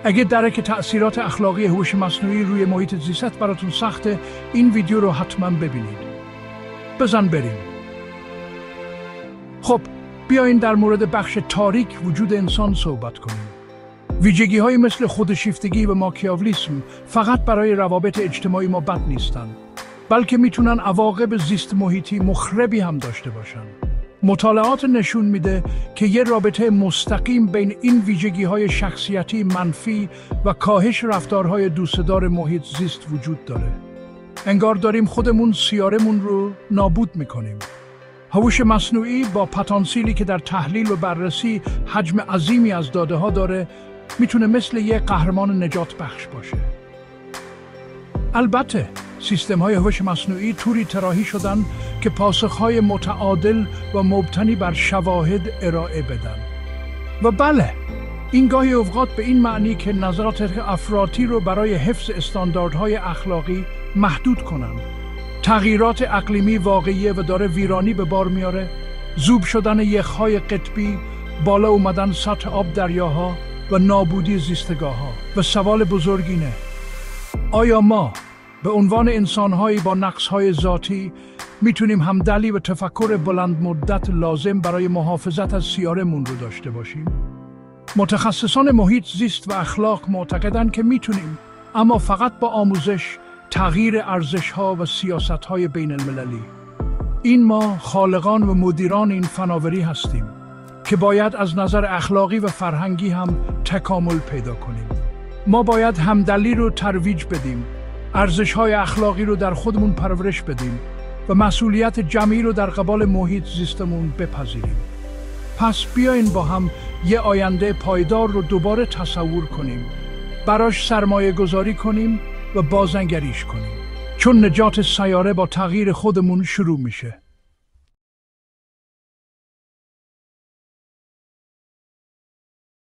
اگه درک تأثیرات اخلاقی هوش مصنوعی روی محیط زیست براتون سخته، این ویدیو رو حتما ببینید. بزن بریم. خب بیاین در مورد بخش تاریک وجود انسان صحبت کنیم. ویژگی‌های مثل خودشیفتگی و ماکیاولیسم فقط برای روابط اجتماعی ما بد نیستن، بلکه میتونن عواقب زیست محیطی مخربی هم داشته باشن. مطالعات نشون میده که یه رابطه مستقیم بین این ویژگی‌های شخصیتی منفی و کاهش رفتارهای دوستدار محیط زیست وجود داره. انگار داریم خودمون سیارمون رو نابود میکنیم. هوش مصنوعی با پتانسیلی که در تحلیل و بررسی حجم عظیمی از داده‌ها داره، میتونه مثل یه قهرمان نجات بخش باشه. البته سیستم‌های هوش مصنوعی طوری طراحی شدن که پاسخ‌های متعادل و مبتنی بر شواهد ارائه بدن. و بله، این گاهی اوقات به این معنی که نظرات افراطی رو برای حفظ استانداردهای اخلاقی محدود کنن. تغییرات اقلیمی واقعیه و داره ویرانی به بار میاره. ذوب شدن یخ‌های قطبی، بالا اومدن سطح آب دریاها و نابودی زیستگاه‌ها. و سوال بزرگینه: آیا ما به عنوان انسان‌هایی با نقص‌های ذاتی میتونیم همدلی و تفکر بلند مدت لازم برای محافظت از سیارمون رو داشته باشیم؟ متخصصان محیط زیست و اخلاق معتقدند که میتونیم، اما فقط با آموزش، تغییر ارزش‌ها و سیاست‌های بین المللی. این ما خالقان و مدیران این فناوری هستیم که باید از نظر اخلاقی و فرهنگی هم تکامل پیدا کنیم. ما باید همدلی رو ترویج بدیم، ارزش‌های اخلاقی رو در خودمون پرورش بدیم و مسئولیت جمعی رو در قبال محیط زیستمون بپذیریم. پس بیاین با هم یه آینده پایدار رو دوباره تصور کنیم، براش سرمایه گذاری کنیم و بازنگریش کنیم، چون نجات سیاره با تغییر خودمون شروع میشه.